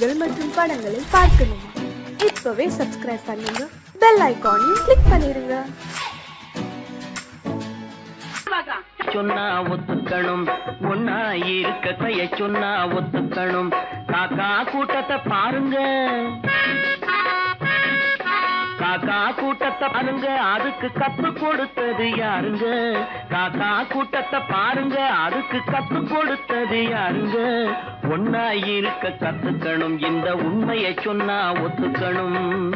செய்திகள் மற்றும் படங்களை பார்க்கணுமா? இப்பவே சப்ஸ்கிரைப் பண்ணுங்க, பெல் ஐகானையும் கிளிக் பண்ணிருங்க. சொன்னா ஒத்துக்கணும், ஒன்னா இருக்க கைய சொன்னா ஒத்துக்கணும். காக்கா கூட்டத்தை பாருங்க, காக்கா கூட்டத்தை பாருங்க, அதுக்கு கத்து கொடுத்தது யாருங்க? காக்கா கூட்டத்தை பாருங்க, அதுக்கு கத்து கொடுத்தது யாருங்க? ஒன்னா இருக்க கத்துக்கணும், இந்த உண்மையை சொன்னா ஒத்துக்கணும்.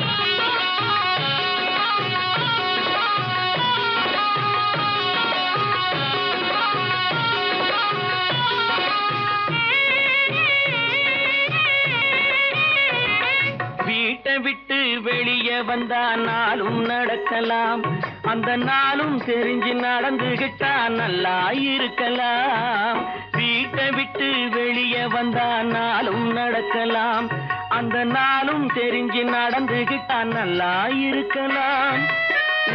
வீட்டை விட்டு வெளியே வந்தா நாளும் நடக்கலாம், அந்த நாளும் தெரிஞ்சு நடந்துகிட்டா நல்லா இருக்கலாம். வீட்டை விட்டு வெளியே வந்தா நாளும் நடக்கலாம், அந்த நாளும் தெரிஞ்சு நடந்துகிட்டா நல்லா இருக்கலாம்.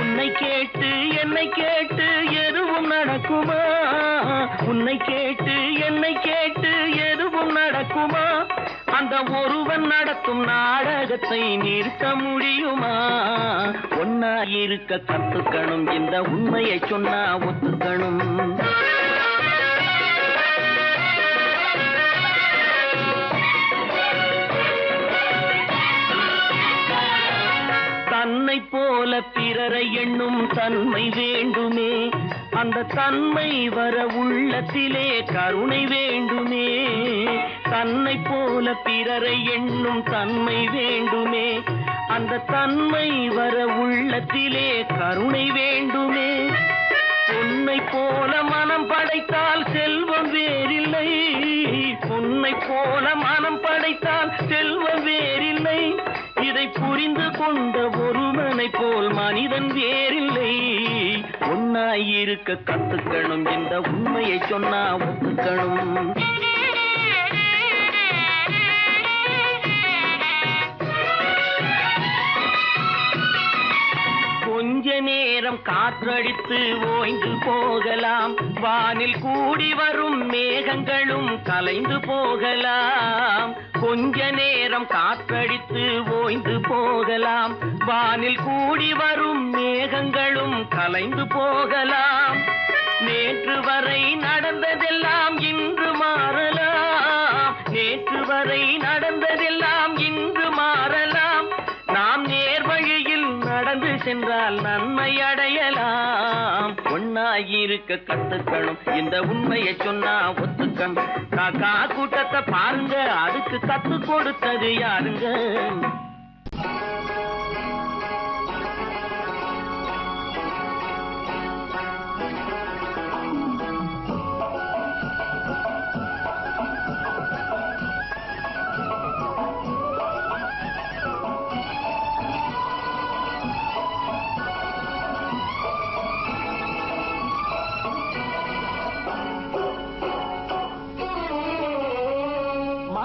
உன்னை கேட்டு என்னை கேட்டு எதுவும் நடக்குமா? உன்னை கேட்டு என்னை கேட்டு எதுவும் நடக்குமா? அந்த ஒருவன் நடத்தும் நாடகத்தை நிறுத்த முடியுமா? ஒன்னா இருக்க கத்துக்கணும், இந்த உண்மையை சொன்னா ஒத்துக்கணும். தன்னை போல பிறரை எண்ணும் தன்மை வேண்டுமே, அந்த தன்மை வர உள்ளத்திலே கருணை வேண்டுமே. தன்னை போல பிறரை எண்ணும் தன்மை வேண்டுமே, அந்த தன்மை வர உள்ளத்திலே கருணை வேண்டுமே. பொன்னை போல மனம் படைத்தால் செல்வம் வேறில்லை, பொன்னை போல மனம் படைத்தால் செல்வம் வேறில்லை. இதை புரிந்து கொண்ட ஒருவனை போல் மனிதன் வேறில்லை. ஒன்னாயிருக்க கத்துக்கணும், இந்த உண்மையை சொன்னா ஒத்துக்கணும். கொஞ்ச நேரம் காற்றடித்து ஓய்ந்து போகலாம், வானில் கூடி வரும் மேகங்களும் கலைந்து போகலாம். கொஞ்ச நேரம் காற்றடித்து ஓய்ந்து போகலாம், வானில் கூடி வரும் மேகங்களும் கலைந்து போகலாம். நேற்று வரை நடந்ததெல்லாம் இன்று மாறலாம், நேற்று வரை நடந்ததெல்லாம் இன்று மாறலாம். நாம் நேர்வழியில் நடந்து சென்றால் நன்மை அடையலாம். ஒன்னாயிருக்க கத்துக்கணும், இந்த உண்மையை சொன்னா ஒத்துக்கணும். காக்கா கூட்டத்தை பாருங்க, அதுக்கு கத்து கொடுத்தது யாருங்க?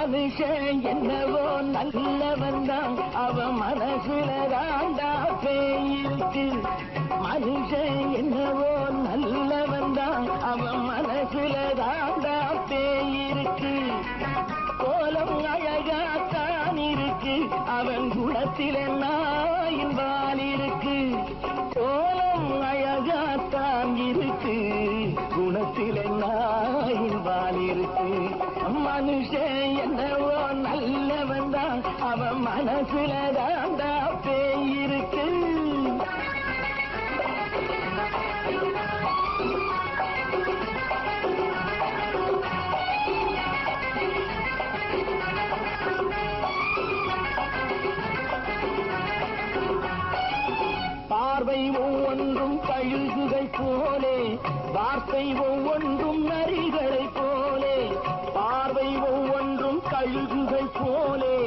மனுஷன் என்னவோ நல்லவன் தான், அவன் மனசுல தாண்டா பேயிருக்கு. மனுஷன் என்னவோ நல்லவன் தான், அவன் மனசுல தாண்டா பேயிருக்கு. கோலம் அழகாத்தான் இருக்கு, அவன் குணத்தில நாயின் வால் இருக்கு. கோலம் அழகாத்தான் இருக்கு, குணத்தில நாயின் வால் இருக்கு. மனுஷன் என்னவோ நல்லவன் தான், அவன் மனசுல தாண்டா பேயிருக்கு. பார்வை ஒவ்வொன்றும் கழுகுகள் போலே, வார்த்தை ஒவ்வொன்றும் நரிகளை போலே. பார்வை ஒவ்வொன்றும் கழுகுகள் போலே,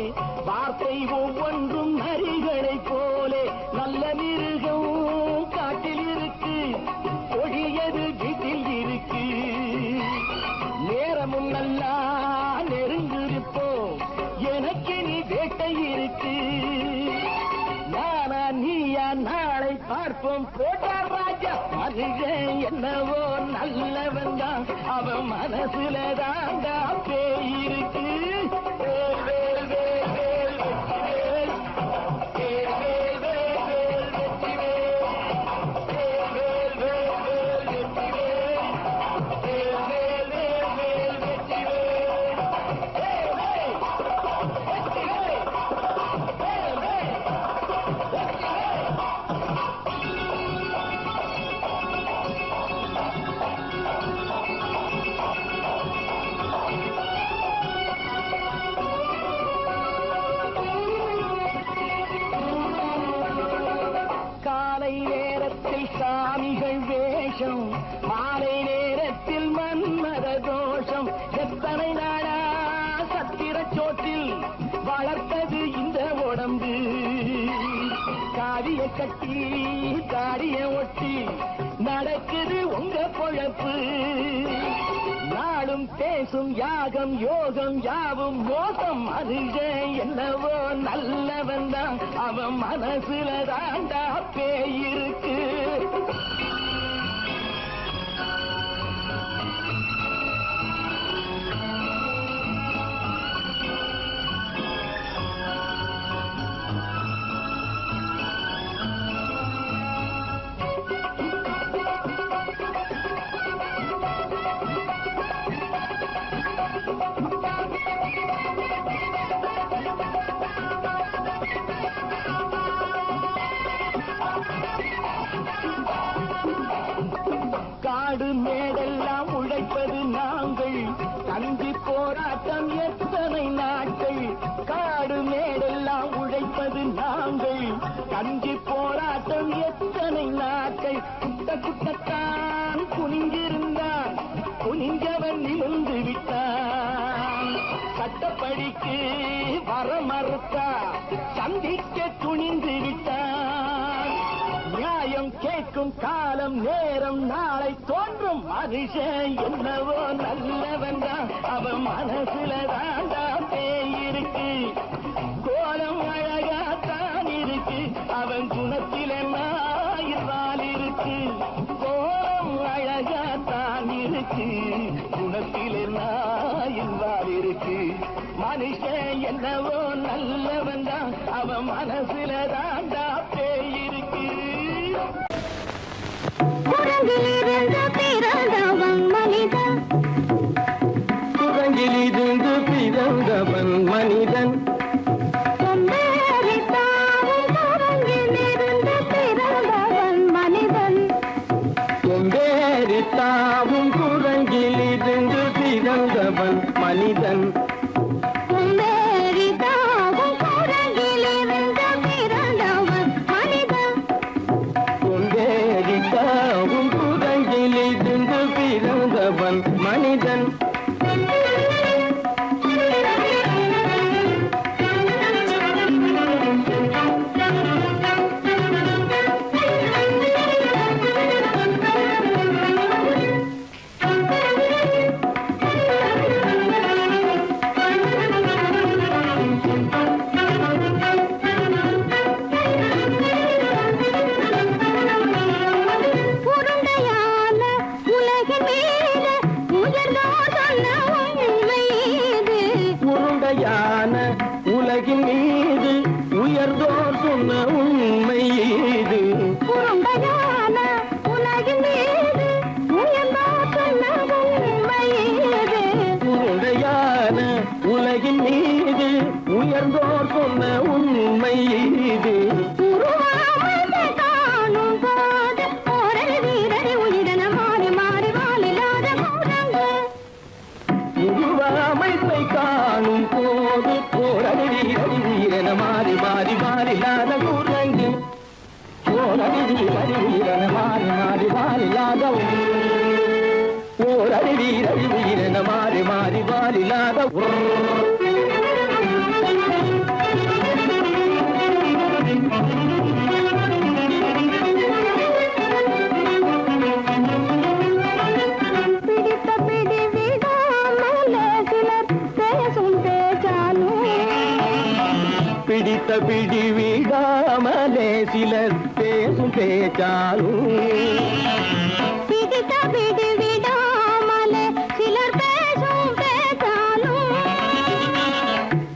வார்த்தை ஒவ்வொன்றும் நரிகளை போலே. நல்ல மிருகம் காட்டில் இருக்கு, கொடியது வீட்டில் இருக்கு. நேரமும் நல்லா நெருங்கிருப்போம், எனக்கு நீ வேட்டை இருக்கு. நானா நீயா நாளை பார்ப்போம், போட்டார் ராஜா. மனுஷன் என்னவோ நல்லவன் தான், அவன் மனசுல தாண்டா பேயிருக்கு. சாமிகள் வேஷம் மாலை நேரத்தில் மன்மத தோஷம் எத்தனை நாடா சத்திர சோற்றில் வளர்த்தது இந்த உடம்பு காவிய கட்டி தாடிய ஒட்டி நடக்குது உங்க பொழப்பு நாடும் பேசும் யாகம் யோகம் யாவும் மோசம் மனுஷன் என்னவோ நல்லவன் தான் அவன் மனசுல தாண்டா பேயிருக்கு காடு மேடெல்லாம் உழைப்பது நாங்கள் கஞ்சி போராட்டம் எத்தனை நாட்கள் காடு மேடெல்லாம் உழைப்பது நாங்கள் கஞ்சி போராட்டம் எத்தனை நாட்கள் குட்ட குட்டத்தான் குனிஞ்சிருந்தான் குனிஞ்சவன் நிமிர்ந்து விட்டான் சட்டப்படிக்கு வர மறுத்தா சந்திக்க துணிந்து விட்டான் நியாயம் கேட்கும் காலம் நேரம் நாளை தோன்றும் மனுஷன் என்னவோ நல்லவன் தான் அவன் மனசுல தாண்டா பேயிருக்கு கோலம் அழகாத்தான் இருக்கு அவன் குணத்தில நாயிரால் இருக்கு கோலம் அழகாத்தான் இருக்கு குணத்தில நாயிரால் இருக்கு மனுஷன் என்னவோ நல்லவன் தான் அவன் மனசுல தாண்டா பேயிருக்கு குரங்கிலிருந்து பிறந்தவன் மனிதன் குரங்கிலிருந்து பிறந்தவன் மனிதன் கொம்பேறித்தாவும் குரங்கிலிருந்து பிறந்தவன் மனிதன் கொம்பேறித்தாவும் குரங்கிலிருந்து பிறந்தவன் மனிதன் கொம்பேறித்தாவும் குரங்கிலிருந்து பிறந்தவன் மனிதன் கொம்பேறித்தாவும் குரங்கிலிருந்து பிறந்தவன் மனிதன் உருண்டையான உலகின் மீது உயர்ந்தோர் சொன்ன உண்மை இது உருண்டையான உலகின் மீது உயர்ந்தோர் சொன்ன உண்மை இது உருண்டையான உலகின் மீது உயர்ந்தோர் சொன்ன உண்மை இது உருண்டையான உலகின் மீது உயர்ந்தோர் சொன்ன உண்மை இது உருவாமையை காணும் போது ஒரு வீரரை உயிரென மாறி மாறி வாழில்லாத குரங்கு உருவாமைப்பை காணும் போது போரடி வீரன மாறி மாறி மாறிலாத குரங்கு போரடி வீரன மாறி மாறி மாறிலாத போரடி வீரன மாறி மாறி மாறிலாத பிடித்த பிடி விடாமலே சிலர் பேசும் பேச்சாலும் பிடித்த பிடி விடாமலே சிலர் பேசும் பேச்சாலும் பிடித்த பிடி விடாமலே சிலர் பேசும் பேச்சாலும்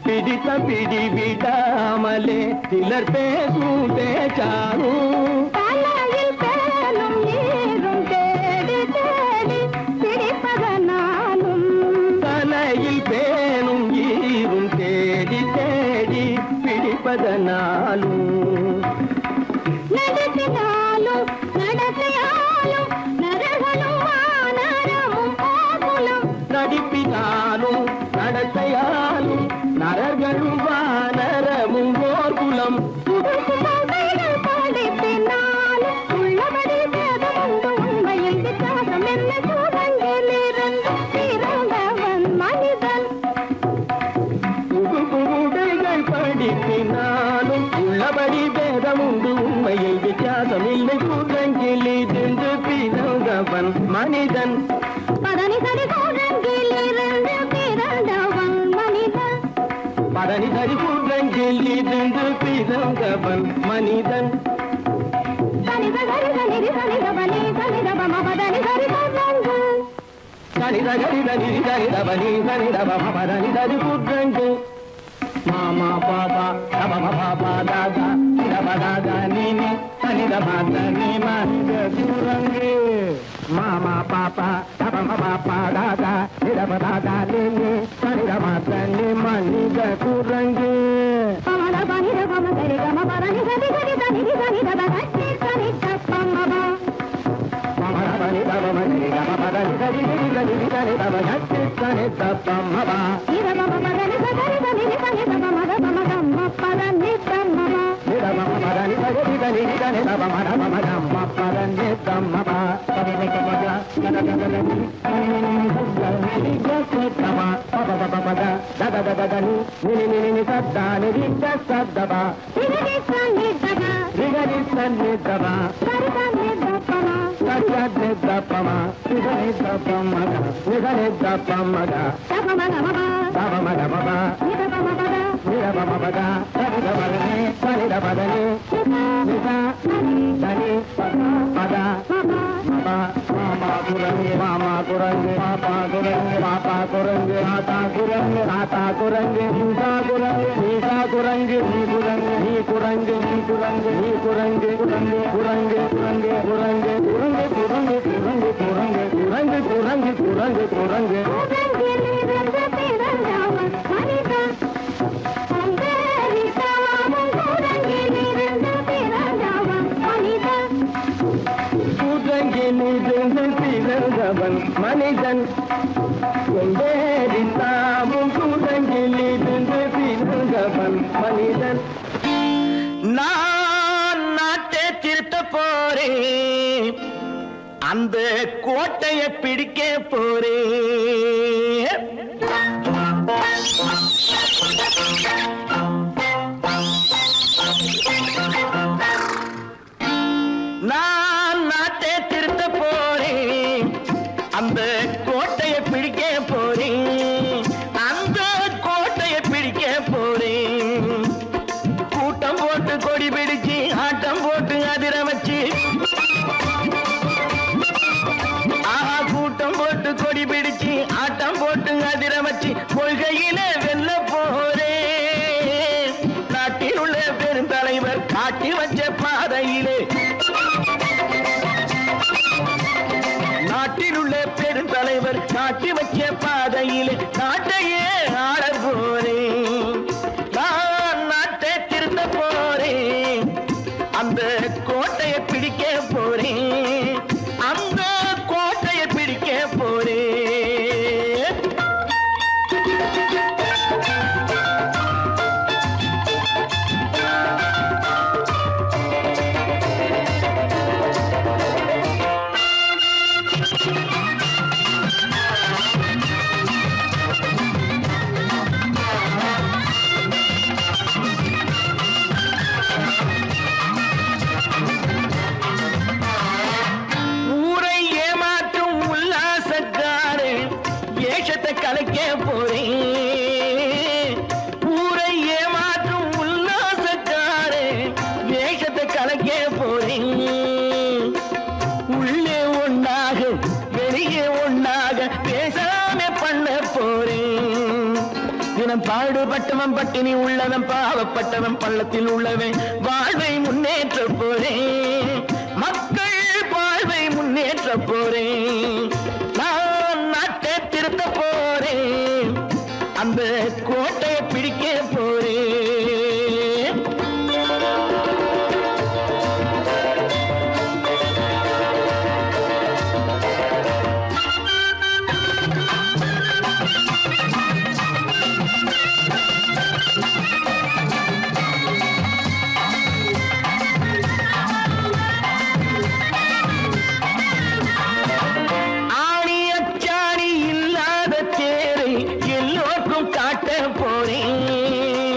பிடித்த பிடி விடாமலே சிலர் பேசும் பேச்சாலும் தலையில் பேனும் நீரும் தேடி தேடி பிடிப்பதனாலும் தலையில் பேணும் ஈரும் தேடி தேடி பிடிப்பதனாலும் நடத்தினாலும் நடத்தையாலும் நரகனும் வானரமும் போகுலும் நடிப்பினாலும் நடத்தையாலும் நரர்களும் வானரமும் ஓர் குலம் புதுசு பாதைகள் படிப்பினாலும் உள்ளபடி பின்னாலும் உள்ளபடி பேதம் உண்டு உண்மையில் வித்தியாசம் இல்லை கூட்டங்கிலிருந்து பிறந்தவன் மனிதன் பதனி சரி கூட்டங்கிலிருந்து பிறந்தவன் மனிதன் பதனி சரி கூட்டங்கிலிருந்து பிறந்தவன் மனிதன் சனித சரி சனிதி சனிதபனி சனிதபம பதனி சரி கூட்டங்கு சனித சரித நிதி சரிதபனி சனிதபமபதனி சரி கூட்டங்கு மாமா பாபா தபம பாபா தாதா தபதாதா நீனி சனிதபாத நீ மனித குரங்கு மாமா பாப்பா தபம பாப்பா தாதா நிதபதாதா நீனி சனிதபாத நீ மனித குரங்கு பமத பனித பம சரி கம பதனி சரி சரி சனிதி சனிதப சரி சரி தப்பமப பமபனி தபம சரி கம பதனி சரி சரி சரி தப சரி சரி தப்பமப இதபம பதனி சரி சரி சரி தபம பம கம்ம பதனி தம்மப நிதபம பதனி சரி சரி சரி தப மத மம கம்ம பதனி தம்மப பதனி கமக நதததனி நிததனி ஜசதம பபபபபத ததததனி நினி சத்தானி ஜசதப திகதி சனிதப ரிகதி சன்னிதப சரி சனிதபம சத்யத்னி தப்பம நிதனி தப்பமக நிதனி தப்பமக தபம கமப தபம கமப நிதபம பத நிதபமபத சனிதபதனி சனிதபதனி நித தனி பத மாமா குரங்கு மாமா குரங்கு பாப்பா குரங்கு பாப்பா குரங்கு ஆத்தா குரங்கு ஆத்தா குரங்கு நீசா குரங்கு நீசா குரங்கு நீ குரங்கு நீ குரங்கு நீ குரங்கு நீ குரங்கு குரங்கு குரங்கு குரங்கு குரங்கு குரங்கு குரங்கு குரங்கு குரங்கு குரங்கு குரங்கு குரங்கு கூட்டங்கிலிருந்து பிறந்தவன் மனிதன் கூட்டங்கிலிருந்து பிறந்தவன் மனிதன் கூட்டங்கிலிருந்து பிறந்தவன் மனிதன் கொண்டேறித்தாவும் கூட்டங்கிலிருந்து பிறந்தவன் மனிதன் நான் நாட்டை திருத்த போறேன் அந்த கோட்டையை பிடிக்க போறேன் நான் நாட்டை திருத்த போறேன் அந்த கோட்டையை பிடிக்க போறேன் அந்த கோட்டையை பிடிக்க போறேன் கூட்டம் போட்டு கொடி பிடிச்சு ஆட்டம் போட்டு அதிர வச்சு ஆஹா கூட்டம் போட்டு கொடி பிடிச்சு ஆட்டம் போட்டு அதிர வச்சு கொள்கையில வெல்ல போறேன் நாட்டில் உள்ள பெருந்தலைவர் காட்டி வச்ச பாதையிலே நாட்டில் உள்ள பெருந்தலைவர் காட்டி வச்ச பாதையிலே நாட்டையே ஆள போறேன் நான் நாட்டை திருத்த போறேன் அந்த கோட்டையை பிடிக்க போறேன் அந்த கோட்டையை பிடிக்க போறேன் ஊரை ஏமாற்றும் உல்லாசக்காரே ஏஷத்தை கலைக்க போறேன் ஊரை ஏமாற்றும் உல்லாசக்காரே வேஷத்தை கலைக்க போறேன் உள்ளே ஒண்ணாக வெளியே ஒண்ணாக பேசாம பண்ண போறேன் தினம் பாடுபட்டவன் பட்டினி உள்ளவன் பாவப்பட்டவன் பள்ளத்தில் உள்ளவன் வாழ்வை முன்னேற்ற போறேன் மக்கள் வாழ்வை முன்னேற்ற போறேன் நான் நாட்டை திருத்த போறேன் அந்த கோட்டையை பிடிக்க போறேன் ஆணி அச்சாணி இல்லாத தேரை எல்லோருக்கும் காட்ட போறேன்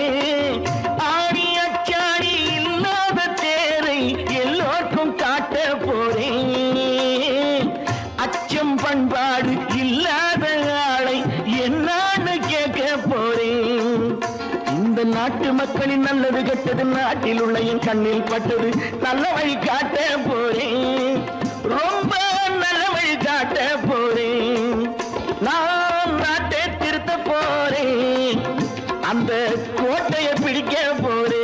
நாட்டு மக்களின் நல்லது கெட்டது நாட்டில் உள்ள என் கண்ணில் பட்டது நல்ல வழி காட்ட போறேன் ரொம்ப நல்ல வழி காட்ட போறேன் நான் நாட்டை திருத்த போறேன் அந்த கோட்டையை பிடிக்க போறேன்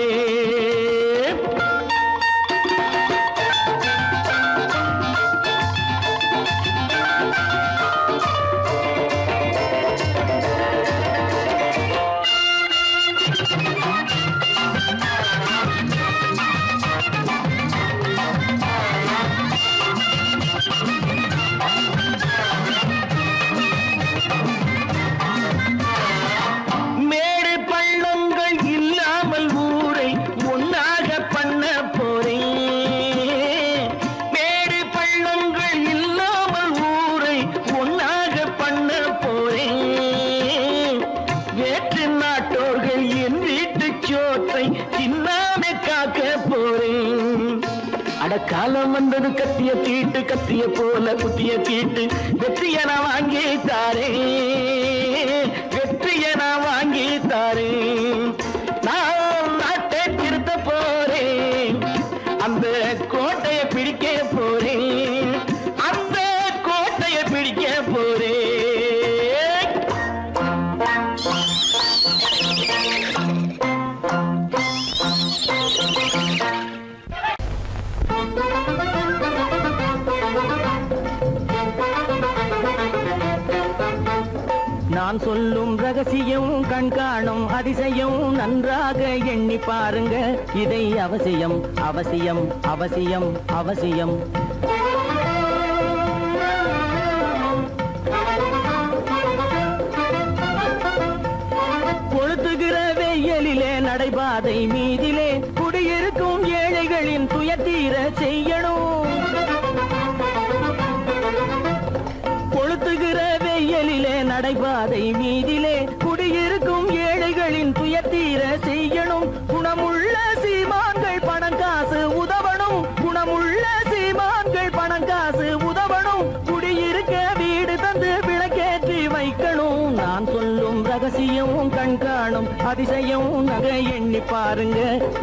காலம் வந்தது கத்திய தீட்டு கத்திய போல குத்திய தீட்டு வெற்றிய நான் வாங்கி தாரேன் வெற்றிய நான் வாங்கி தாரேன் நான் நாட்டை திருத்த போறேன் அந்த கோட்டையை பிடிக்க போறேன் அந்த கோட்டையை பிடிக்க போறேன் நான் சொல்லும் ரகசியம் கண்காணும் அதிசயம் நன்றாக எண்ணி பாருங்க இதை அவசியம் அவசியம் அவசியம் அவசியம் கொளுத்துகிற வெயிலிலே நடைபாதை மீதிலே குடியிருக்கும் ஏழைகளின் துயத்தீர செய்யணும் கொளுத்துகிற வெயிலிலே நடைபாதை மீதிலே குடியிருக்கும் ஏழைகளின் துயத்தீர செய்யணும் குணமுள்ள சீமான்கள் பணம் காசு உதவணும் குணமுள்ள சீமான்கள் பணம் காசு உதவணும் குடியிருக்க வீடு தந்து விளக்கேற்றி வைக்கணும் நான் சொல்லும் ரகசியம் கண்காணும் அதிசயம் நகை எண்ணி பாருங்க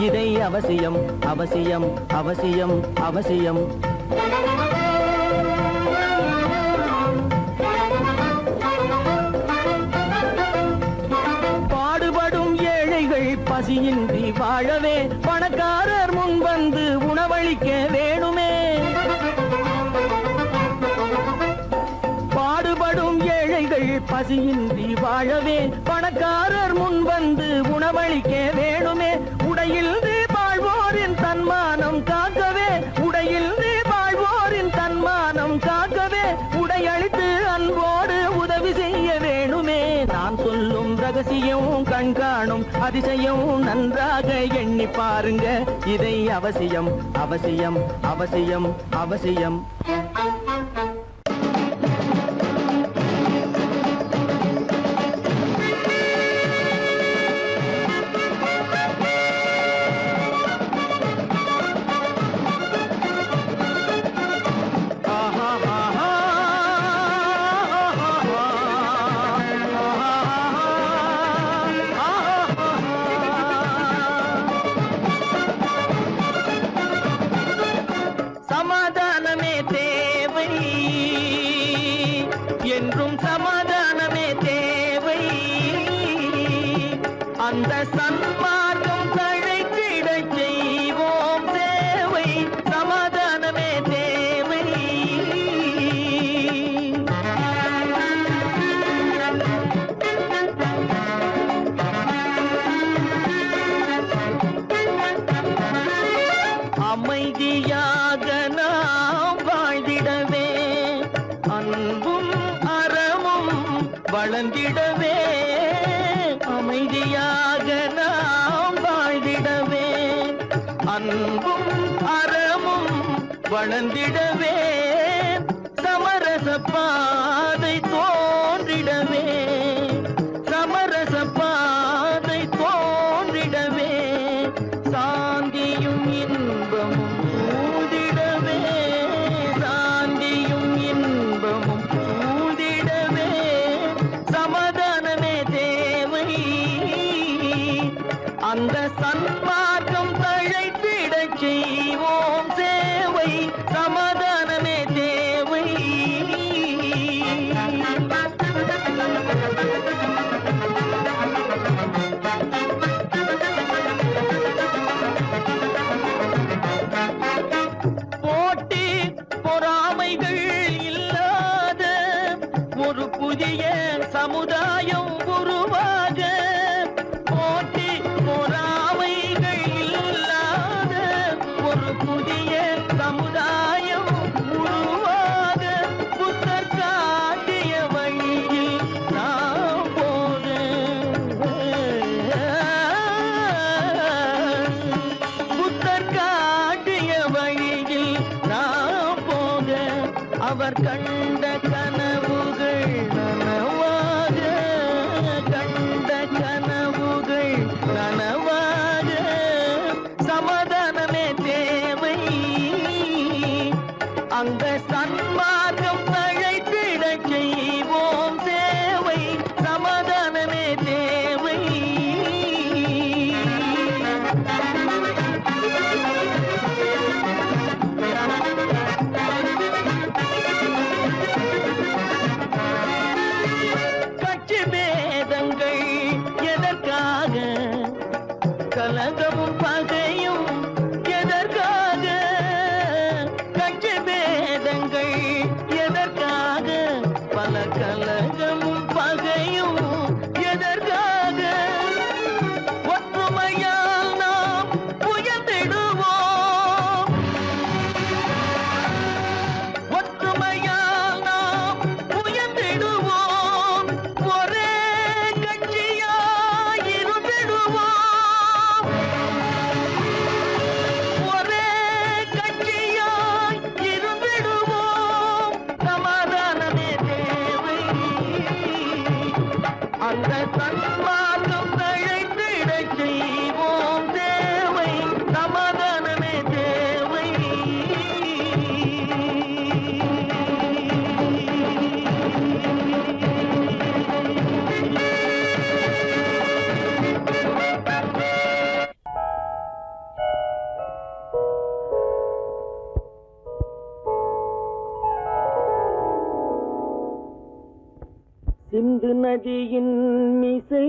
இதை அவசியம் அவசியம் அவசியம் அவசியம் பசியின்றி வாழவே பணக்காரர் முன் வந்து உணவளிக்க வேணுமே பாடுபடும் ஏழைகள் பசியின்றி வாழவே பணக்காரர் முன் வந்து உணவளிக்க வேணுமே உடையில் வாழ்வோரின் தன்மானம் காக்கவே உடையில் வாழ்வோரின் தன்மானம் காக்கவே உடையளித்து அன்போடு உதவி செய்ய வேணுமே நான் சொல்லும் ரகசியம் கண்காணும் அதிசயம் நன்றாக எண்ணி பாருங்க இதை அவசியம் அவசியம் அவசியம் அவசியம் என்றும் சமாதானமே தேவை அந்த சன்மார்க்கம் தழைத்திடச் செய்வோம் தேவை சமாதானமே தேவை அமைதியாக நாம் வாழ்ந்திடவே அன்பும் அறமும் வளர்ந்திடவே அமைதியாக நாம் வாழ்ந்திடவே அன்பும் அறமும் வளர்ந்திடவே சமரச பாதை தோன்றிடவே சமரச பாதை தோன்றிடவே சாந்தியும் இன்பமும் சூழ்ந்திடவே சாந்தியும் இன்பமும் சூழ்ந்திடவே சமாதானமே தேவை அந்த சன்மார்க்கம் தழைத்திடச் செய்வோம் சேவை, சமாதானமே தேவை. போட்டி பொறாமைகள் இல்லாத ஒரு புதிய சமுதாயம் உருவாக, போட்டி பொறாமைகள் இல்லாத ஒரு புதிய சமுதாயம் உருவாக, புத்தர் காட்டிய வழியில் நாம் போக, புத்தர் காட்டிய வழியில் நாம் போக, அவர் கண்ட கனவுகள் நனவாக, கண்ட கனவுகள் நனவாக, சமாதானமே தேவை. அங்க சன்மார்க்கம் தழைத்திடச் செய்வோம் சேவை, சமாதானமே தேவை. கட்சி பேதங்கள் எதற்காக, கலகமும் பகையும் எதற்காக, கட்சி பேதங்கள் எதற்காக, பல கலகமும் பகையும் எதற்காக, ஒற்றுமையால் நாம் உயர்ந்திடுவோம், ஒற்றுமையால் நாம் உயர்ந்திடுவோம், ஒரே கட்சியாய் இருந்திடுவோம், ஒரே கட்சியாய் இருந்திடுவோம், சமாதானமே தேவை. அந்த சன்மார்க்கம் தழைத்திடச் செய்வோம் தேவை, சமாதானமே தேவை. சிந்து நதியின் மிசை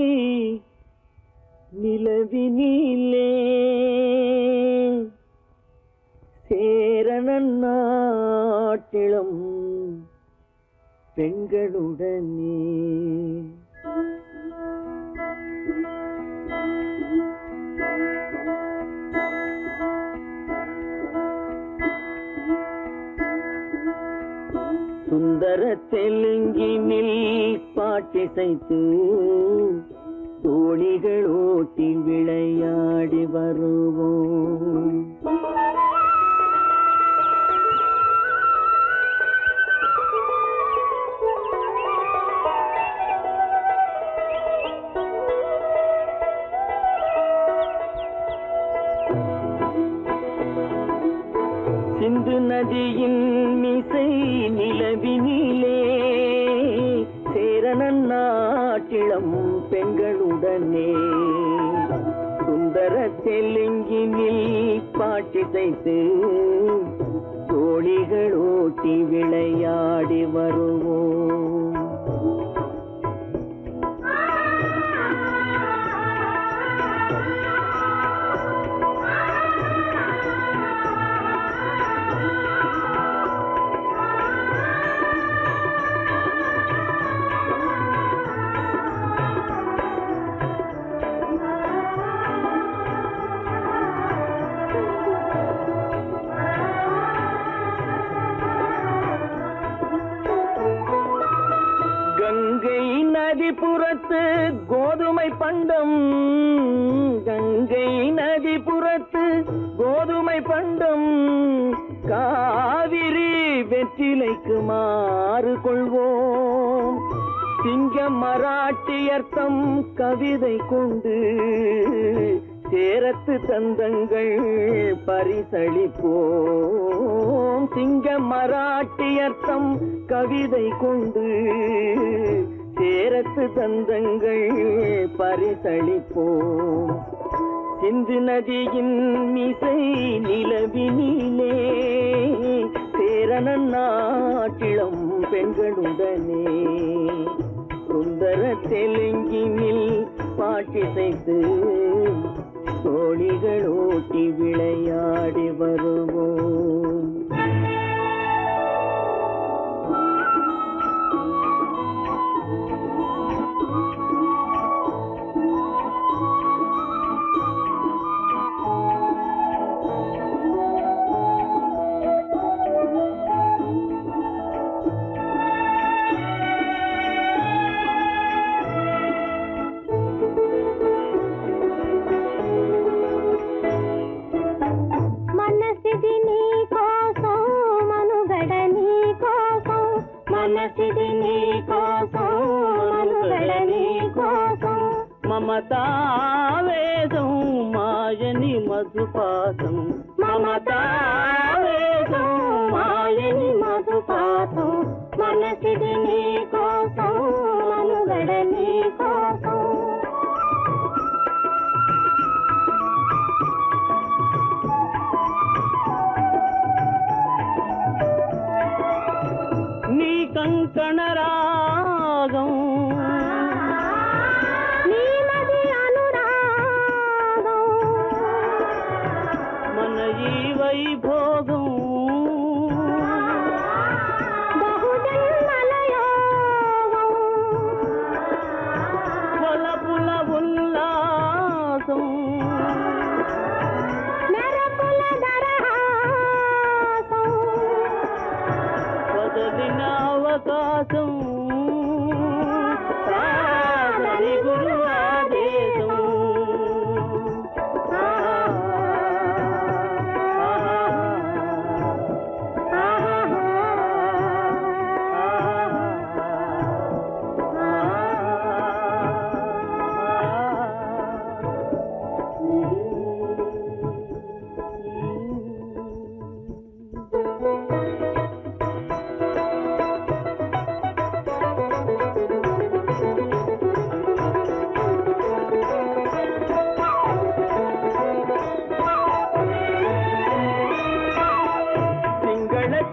நிலவினிலே சேரணன் நாட்டிளம் பெண்களுடனே சுந்தர தெலுங்கினில் பாட்டிசைத்து தோணிகள் ஓட்டி விளையாடி வருவோம். சிந்து நதியின் மிசை நிலவினிலே சேரணன் நாட்டிளம் பெண்களுடனே சுந்தர தெலுங்கினில் பாட்டிசைத்து தோணிகள் ஓட்டி விளையாடி வருவோம். கங்கை நதிபுறத்து கோதுமை பண்டம், கங்கை நதிபுறத்து கோதுமை பண்டம், காவிரி வெற்றிலைக்கு மாறு கொள்வோம். சிங்க மராட்டியர்த்தம் கவிதை கொண்டு சேரத்து தந்தங்கள் பரிசளிப்போம். சிங்க மராட்டியர்த்தம் கவிதை கொண்டு சேரத்து தந்தங்கள் பரிசளிப்போம். சிந்து நதியின் மிசை நிலவினிலே சேரண நாட்டிளம் பெண்களுடனே சுந்தர தெலுங்கினில் பாட்டிசைத்து தோழிகள் ஓட்டி விளையாடி வருவோம். మమతావేదం మాయని మధుపాతం మమతావేదం మాయని మధుపాతం మనసిది నీ కోసం మనుగడ నీ కోసం నీ కంకణ రాగం వైభోగం బహుజన్మలయోగం కొలపుల ఉల్లాసం మెరపుల దరహాసం వదలిన అవకాశం సాగరి గురు ఆదేశం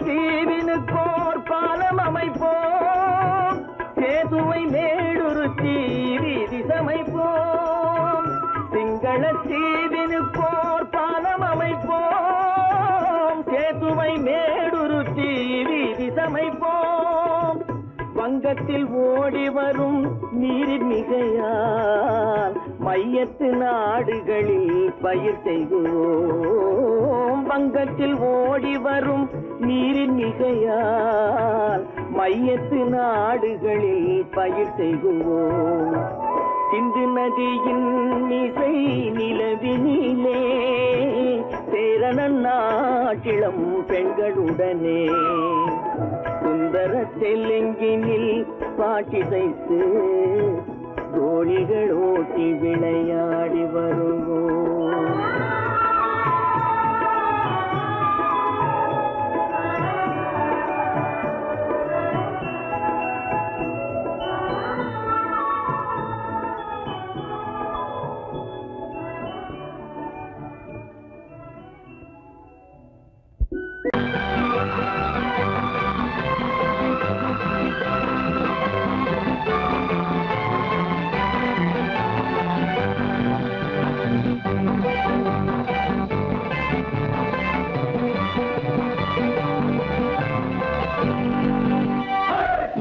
தீவினுக்கோர் பாலம் அமைப்போம் சேதுவை மேடுருத்தி வீதி சமைப்போம் சிங்கள தீவினுக்கோர் பாலம் அமைப்போம் சேதுவை மேடுருத்தி வீதி சமைப்போம் வங்கத்தில் ஓடி வரும் நீரின் மிகையால் மையத்து நாடுகளில் பயிர் செய்வோம் வங்கத்தில் ஓடி வரும் நீரின் மிகையால் மையத்து நாடுகளில் பயிர் செய்வோம் சிந்து நதியின் இசை நிலவினிலே சேரண நாட்டிளம் பெண்களுடனே சுந்தர தெலுங்கினில் பாட்டிசைத்து தோழிகள் ஓட்டி விளையாடி வருவோம்.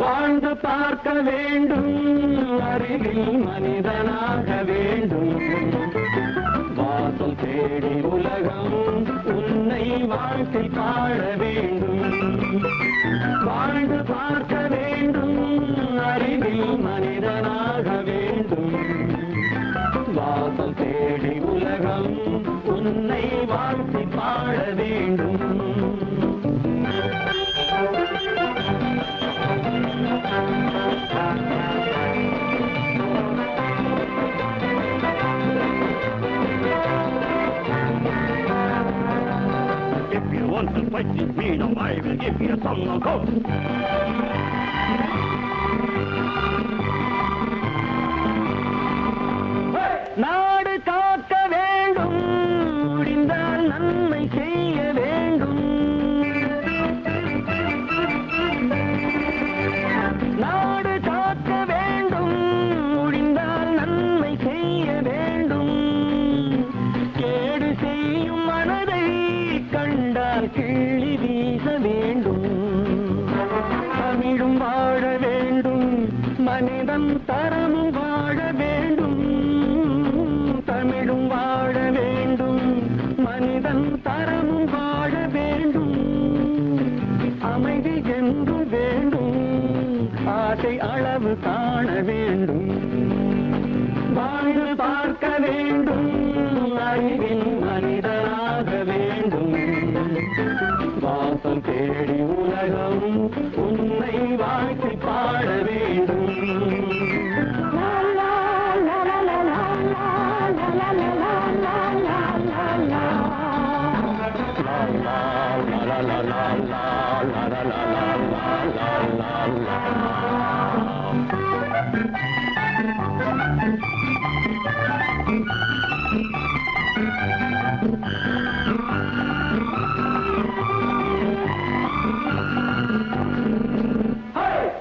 வாழ்ந்து பார்க்க வேண்டும் அறிவில் மனிதனாக வேண்டும் வாசல் தேடி உலகம் உன்னை வாழ்க்கை பாட வேண்டும் வாழ்ந்து பார்க்க வேண்டும் அறிவில் மனிதனாக வேண்டும் வாசல் தேடி உலகம் உன்னை வாழ்க்கை பாட வேண்டும் If you want to fight with me, now I will give you a song of hope. நாடு காக்க வேண்டும் செய்ய வேண்டும். நாடு காக்க வேண்டும், முடிந்தால் நன்மை செய்ய வேண்டும். கேடு செய்யும் மனதை கண்டால் கிள்ளி வீச வேண்டும். தமிழும் வாழ வேண்டும், மனிதன் தரமும் வாழ வேண்டும். தமிழும் வாழ வேண்டும், மனிதன் தரமும் வாழ வேண்டும். அமைதி என்று வேண்டும், ஆசை அளவு காண வேண்டும். வாழ்ந்து பார்க்க வேண்டும், அறிவின் மனிதனாக வேண்டும். வாசம் தேடி உலகம் உன்னை வாழ்த்தி பாட வேண்டும்.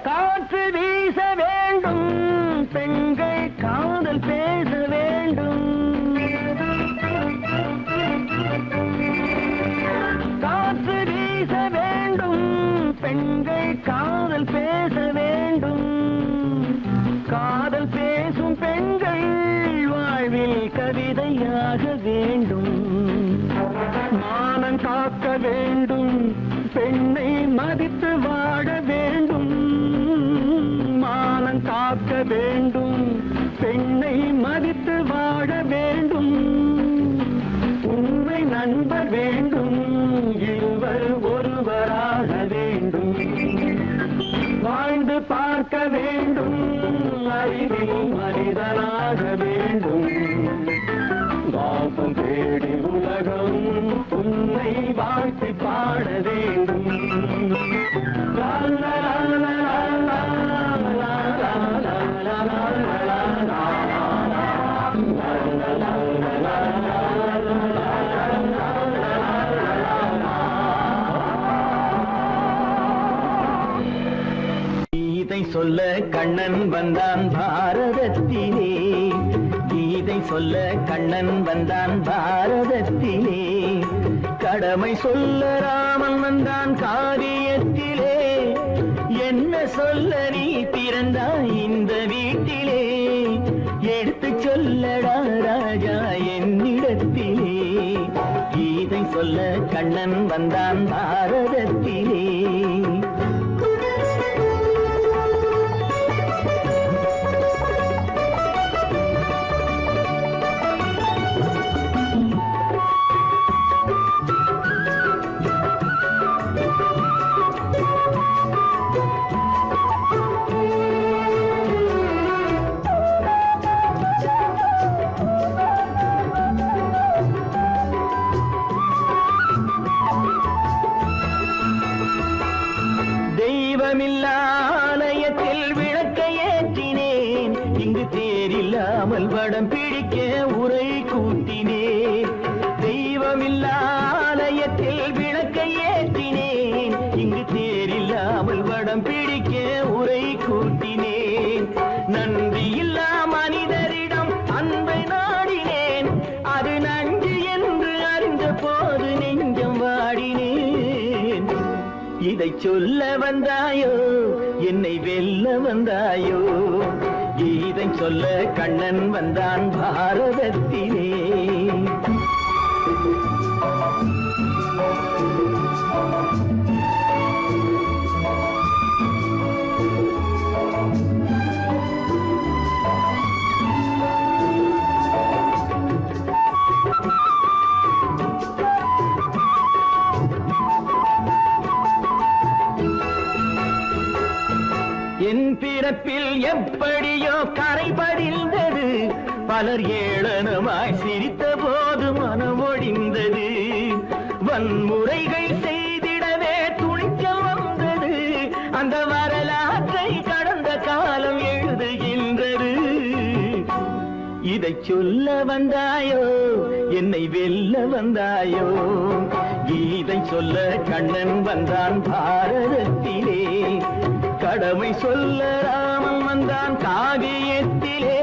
காற்று வீச வேண்டும், பெண்கள் காதல் பேச வேண்டும். காற்று வீச வேண்டும், பெண்கள் காதல் பேச வேண்டும். காதல் பேசும் பெண்கள் வாழ்வில் கவிதையாக வேண்டும். மானம் காக்க வேண்டும், பெண்ணை மதித்து வாழ வேண்டும். மானம் காக்க வேண்டும், பெண்ணை மதித்து வாழ வேண்டும். உண்மை நண்பர் வேண்டும், இருவர் ஒருவராக வேண்டும். வாழ்ந்து பார்க்க வேண்டும், அறிவில் மனிதனாக வேண்டும். வாசம் தேடி உலகம் உன்னை வாழ்த்தி பாட வேண்டும். லா லா லா லா லா லா லா லா லா லா. கீதை சொல்ல கண்ணன் வந்தான் பாரதத்திலே. கீதை சொல்ல கண்ணன் வந்தான் பாரதத்திலே. கடமை சொல்ல ராமன் வந்தான் காரியத்திலே. என்ன சொல்ல நீ பிறந்தாய் இந்த வீட்டிலே. எடுத்து சொல்லடா ராஜா என்னிடத்திலே. கீதை சொல்ல கண்ணன் வந்தான் பாரதத்திலே. ஆலயத்தில் விளக்கை ஏற்றினேன். இங்கு தேரில்லாமல் வடம் பிடிக்க உரை கூட்டினேன். தெய்வமில்லா ஆலயத்தில் விளக்கை ஏற்றினேன். இங்கு தேரில்லாமல் வடம் பிடிக்க உரை கூட்டினேன். நன்றியில்லா மனிதரிடம் அன்பை நாடினேன். அது நன்றி என்று அறிந்த போது நெஞ்சம் வாடினேன். இதை சொல்ல வந்தாயோ, என்னை வெல்ல வந்தாயோ. கீதை சொல்ல கண்ணன் வந்தான் பாரதத்திலே. என் பிறப்பில் எப்படியோ கரை படிந்தது. பலர் ஏளனமாய் சிரித்த போது மனம் ஒடிந்தது. வன்முறைகள் செய்திடவே துணிச்சல் வந்தது. அந்த வரலாற்றை கடந்த காலம் எழுதுகின்றது. இதை சொல்ல வந்தாயோ, என்னை வெல்ல வந்தாயோ கீதை சொல்ல கண்ணன் வந்தான் பாரதத்திலே கடமை சொல்ல ராமன் வந்தான் காவியத்திலே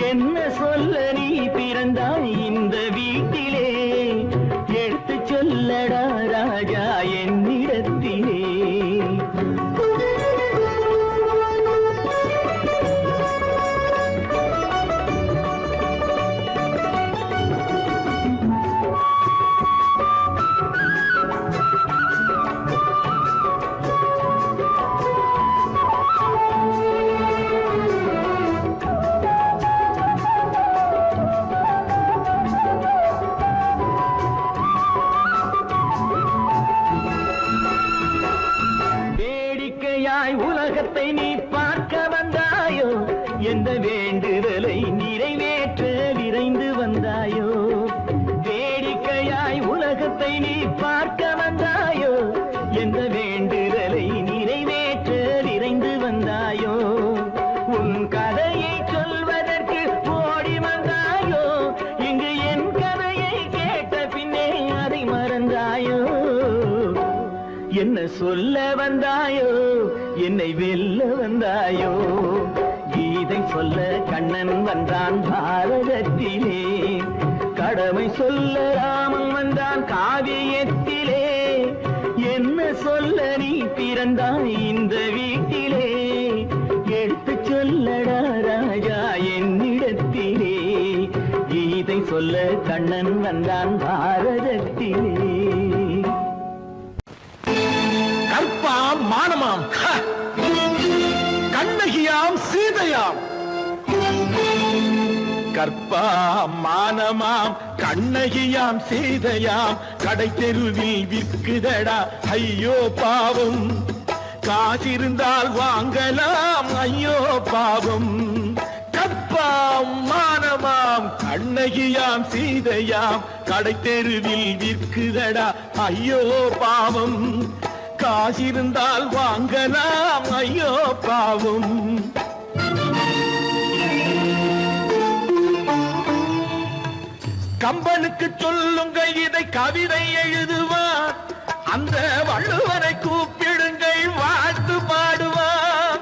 என்ன சொல்ல நீ பிறந்தாய் இந்த வீட்டிலே எடுத்து சொல்லடா ராஜா என்னிடத்திலே உலகத்தை நீ பார்க்க வந்தாயோ எந்த வேண்டுதலை நிறைவேற்ற விரைந்து வந்தாயோ வேடிக்கையாய் உலகத்தை நீ பார்க்க வந்தாயோ எந்த வேண்டுதலை நிறைவேற்ற விரைந்து வந்தாயோ உன் கதையை சொல்வதற்கு ஓடி வந்தாயோ இங்கு என் கதையை கேட்ட பின்னே அதை மறந்தாயோ என்ன சொல்ல வந்தாயோ என்னை வெல்ல வந்தாயோ கீதை சொல்ல கண்ணன் வந்தான் பாரதத்திலே கடமை சொல்ல ராமன் வந்தான் காவியத்திலே என்ன சொல்ல நீ பிறந்தாய் இந்த வீட்டிலே எடுத்து சொல்லடா ராஜா என்னிடத்திலே கீதை சொல்ல கண்ணன் வந்தான் பாரதத்திலே கற்பாம் மானமாம் கண்ணகியாம் சீதையாம் கற்பாம் மானமாம் கண்ணகியாம் சீதையாம் கடை தெருவில் விற்குதடா ஐயோ பாவம் காசிருந்தால் வாங்கலாம் ஐயோ பாவம் கற்பாம் மானமாம் கண்ணகியாம் சீதையாம் கடை தெருவில் விற்குதடா ஐயோ பாவம் காசிருந்தால் வாங்கலாம் ஐயோ பாவம் கம்பனுக்கு சொல்லுங்கள் இதை கவிதை எழுதுவார் அந்த வள்ளுவரை கூப்பிடுங்கள் வாழ்த்து பாடுவார்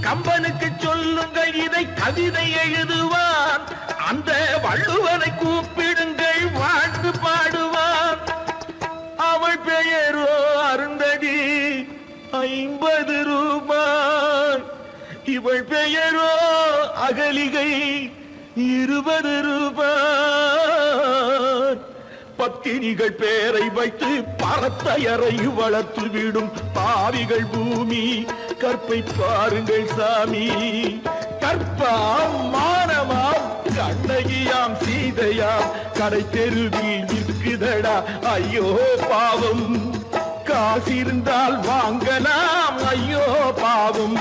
கம்பனுக்கு சொல்லுங்கள் இதை கவிதை எழுதுவார் அந்த வள்ளுவரை கூப்பிடுங்கள் வாழ்த்து பாடுவார் அவள் பெயரோ அருந்ததி 50 ரூபாய் இவள் பெயரோ அகலிகை 20 ரூபாய் பத்தினிகள் பேரை வைத்து பரத்தையறை வளர்த்து விடும் பாவிகள் பூமி கற்பை பாருங்கள் சாமி கற்பாம் மானமாம் கண்ணகியாம் சீதையாம் கடை தெருவில் விற்குதடா ஐயோ பாவம் காசிருந்தால் வாங்கலாம் ஐயோ பாவம்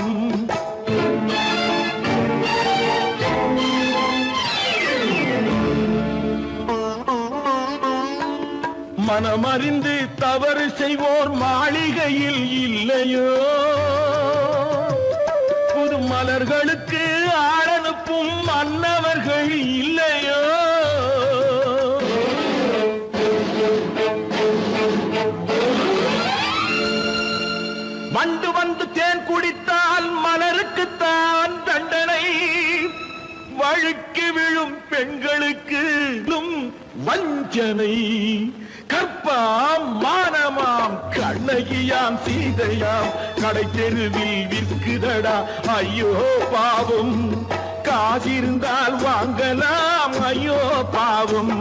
மனமறிந்து தவறு செய்வோர் மாளிகையில் இல்லையோ புது மலர்களுக்கு ஆளனுப்பும் மன்னவர்கள் இல்லையோ வண்டு வந்து தேன் குடித்தால் மலருக்குத்தான் தண்டனை வழுக்கி விழும் பெண்களுக்கு வஞ்சனை கற்பாம் மானமாம் கண்ணகியாம் சீதையாம் கடை தெருவில் விற்குதடா ஐயோ பாவம் காசிருந்தால் வாங்கலாம் ஐயோ பாவம்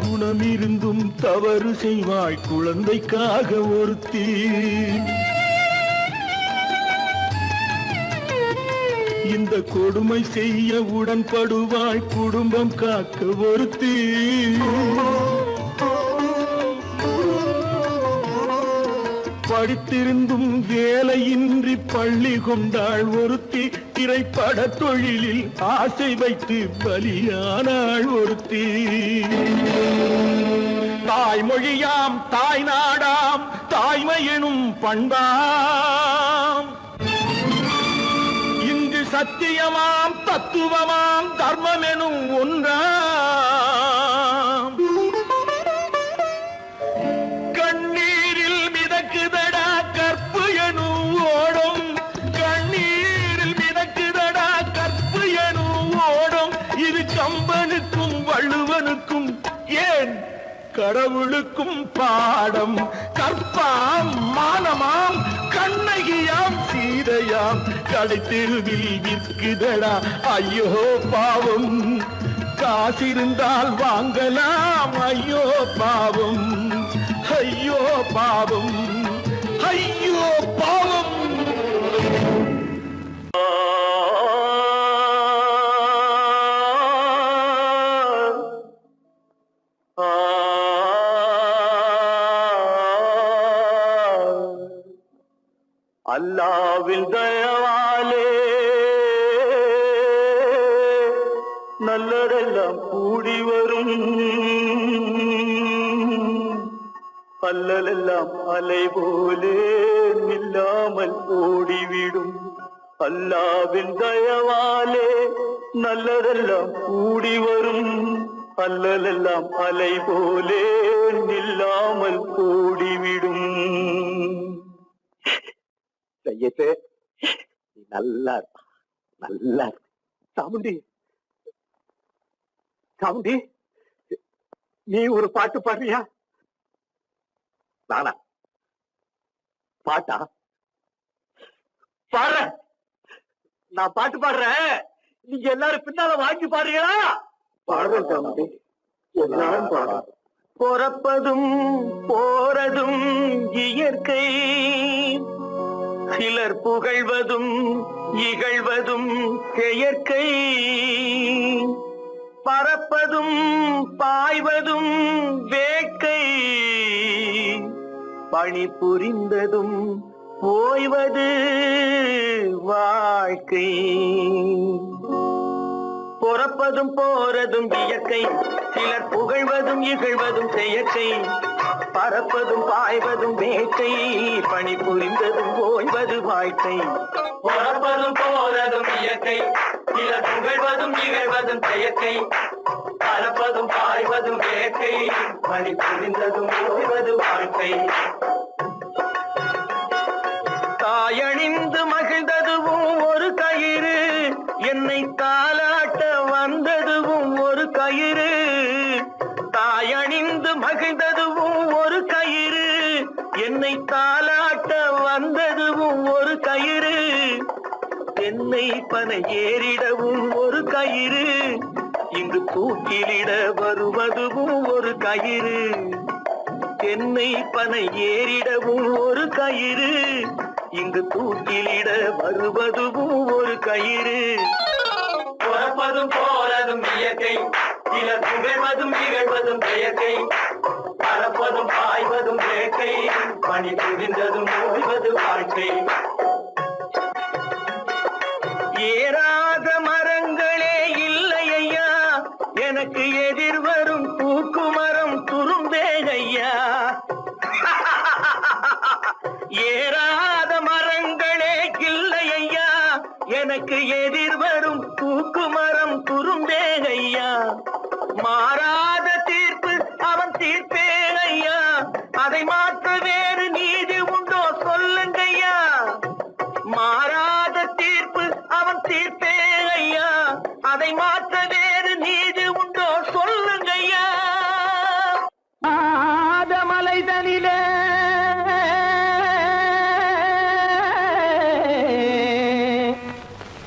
குணமிருந்தும் தவறு செய்வாய் குழந்தைக்காக ஒருத்தி இந்த கொடுமை செய்ய உடன்படுவாய் குடும்பம் காக்க ஒருத்தி படித்திருந்தும் வேலையின்றி பள்ளி கொண்டாள் ஒருத்தி திரைப்பட தொழிலில் ஆசை வைத்து பலியானாள் ஒருத்தி தாய்மொழியாம் தாய் நாடாம் தாய்மையெனும் பண்பாம் இங்கு சத்தியமாம் தத்துவமாம் தர்மமெனும் ஒன்றாம் கண்ணீரில் மிதக்குதடா கற்பு எனும் ஓடும் கண்ணீரில் மிதக்குதடா கற்பு எனும் ஓடும் இது கம்பனுக்கும் வள்ளுவனுக்கும் ஏன் கடவுளுக்கும் பாடம் கற்பாம் மானமாம் கண்ணகியாம் சீதையாம் கடைத்தெருவில் விற்குதடா ஐயோ பாவம் காசிருந்தால் வாங்கலாம் ஐயோ பாவம் ஐயோ பாவம் ஐயோ பாவம் அல்லாவின் தயவாலே நல்லதெல்லாம் கூடி வரும் அல்லலெல்லாம் அலை போலே நில்லாமல் ஓடிவிடும் அல்லாவின் தயவாலே நல்லதெல்லாம் கூடி வரும் அல்லலெல்லாம் அலை போலே நில்லாமல் ஓடிவிடும். செய்யத்தே நீ நல்லா நல்லா சாமுண்டி சாமுண்டி நீ ஒரு பாட்டு பாடுறியா? நானா பாட்டா பாடுற? நான் பாட்டு பாடுறேன், நீங்க எல்லாரும் பின்னால வாங்கி பாடுறீங்களா? பாடுறேன் சாமுண்டி, எல்லாரும் பாடுற. பிறப்பதும் போறதும் இயற்கை, சிலர் புகழ்வதும் இகழ்வதும் செயற்கை, பறப்பதும் பாய்வதும் வேட்கை, பணி புரிந்ததும் ஓய்வது வாழ்க்கை. பிறப்பதும் போறதும் இயற்கை, சிலர் புகழ்வதும் இகழ்வதும் செயற்கை, பறப்பதும் பாய்வதும் வேட்கை, பணி புரிந்ததும் ஓய்வது வாழ்க்கை. பிறப்பதும் போறதும் இயற்கை, சிலர் புகழ்வதும் இகழ்வதும் செயற்கை, பறப்பதும் பாய்வதும் வேட்கை, பணி புரிந்ததும் ஓய்வது வாழ்க்கை. தாயணிந்து மகிழ்ந்ததுவும் ஒரு கயிறு, என்னை தாலாட்ட வந்ததுவும் ஒரு கயிறு. தாயணிந்து மகிழ்ந்ததுவும் ஒரு கயிறு, என்னை தாலாட்ட வந்ததுவும் ஒரு கயிறு. என்னை பனை ஏறிடவும் ஒரு கயிறு, இங்கு தூக்கிலிட வருவதுவும் ஒரு கயிறு. என்னை பனை ஏறிடவும் ஒரு கயிறு, இங்கு தூக்கிலிட வருவதுவும் ஒரு கயிறு. பிறப்பதும் போறதும் இயற்கை, சிலர் புகழ்வதும் இகழ்வதும் செயற்கை, பறப்பதும் பாய்வதும் வேட்கை, பணி புரிந்ததும் ஓய்வது வாழ்க்கை. ஏறாத மரங்களே இல்லை ஐயா, எனக்கு எதிர் வரும் பூக்குமரம் துரும்பே ஐயா. ஏறாத மரங்களே இல்லை ஐயா, எனக்கு எதிர் வரும் பூக்குமரம் துரும்பே ஐயா. மாறாத தீர்ப்பு அவன் தீர்ப்பே ஐயா, அதை மாற்ற வேறு நீதி உண்டோ சொல்லுங்கய்யா. மாறாத தீர்ப்பு அவன் தீர்ப்பே ஐயா, அதை மாற்ற வேறு நீதி உண்டோ சொல்லுங்கய்யா. ஆதமலைதனிலே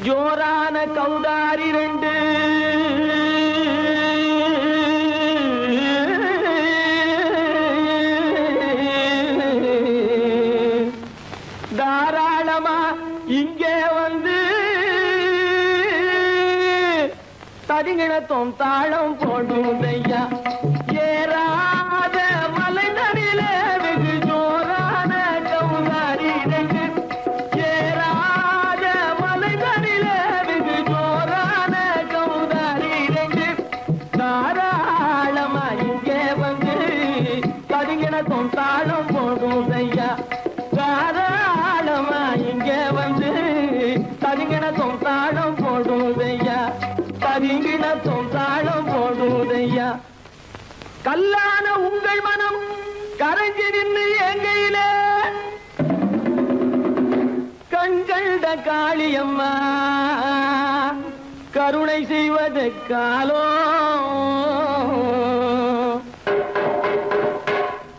ஜோரான கௌதாரி ரெண்டு, தாராளமா இங்கே வந்து தடிங்கிணத்தும் தாளம் போடுதையா. ஏறாத மலைதனிலே வெகு ஜோரான கௌதாரி ரெண்டு, ஏறாத மலைதனிலே வெகு ஜோரான கௌதாரி ரெண்டு, தாராளமா இங்கே வந்து நின்று எங்கையில கண்கண்ட காளியம்மா கருணை செய்வது காலோ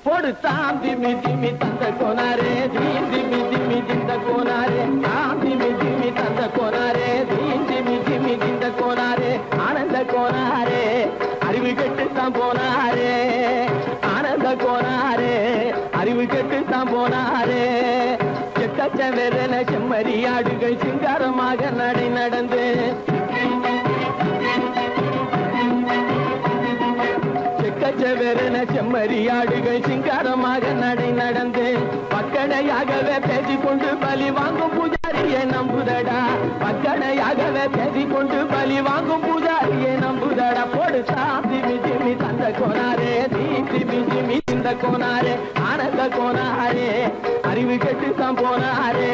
பொடுத்தாம் திமி திமி தந்த கோனாரே தீம் திமி திமி திந்த கோனாரே தாம் திமி திமி தந்த கோனாரே தீம் திமி திமி திந்த கோனாரே ஆனந்த கோனாரே அறிவு கெட்டுத்தான் போனாரே ஆனந்த கோனாரே அறிவு கெட்டுத்தான் போனாரே செக்கச்ச வெறன செம்மறியாடுகள் சிங்காரமாக நடை நடந்து செக்கச்சவெறன செம்மறியாடுகள் சிங்காரமாக நடை நடந்து பக்கடையாகவே பேசிக்கொண்டு பலி வாங்கும் பூஜாரியை நம்புதடா பக்கடையாகவே பேசிக்கொண்டு பலி வாங்கும் பூஜாரியை நம்புதடா போடு திமி திமி தந்த கோனாரே திமி திமி இந்த கோனாரே ஆனந்த கோனாரே அறிவு கெட்டுத்தான் போனாரே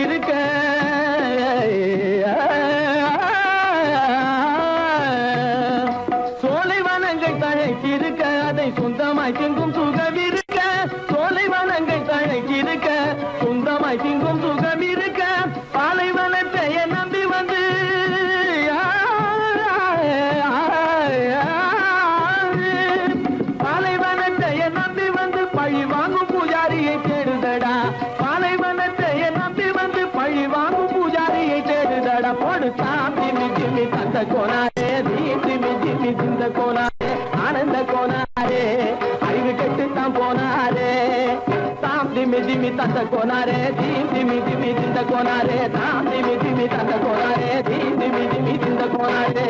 இருக்க சோலைவனங்கள் தழைத்திருக்க அதை சொந்தமாய் திங்கும் சுகம் இருக்க சோலைவனங்கள் தழைத்திருக்க சொந்தமாய் திங்கும் சுகம் இருக்க பாலைவனத்தை நம்பி வந்து பாலைவனத்தை நம்பி வந்து பழி வாங்கும் பூஜாரியை தேடுதடா திமி திமி தந்த கோனாரே திமி திமி திந்த கோனாரே ஆனந்த கோனாரே அறிவு கெட்டுத்தான் போனாரே தாம் திமி திமி தந்த கோனாரே திமி திமி திந்த கோனாரே தாம் திமி திமி தந்த கோனாரே திமி திமி திந்த கோனாரே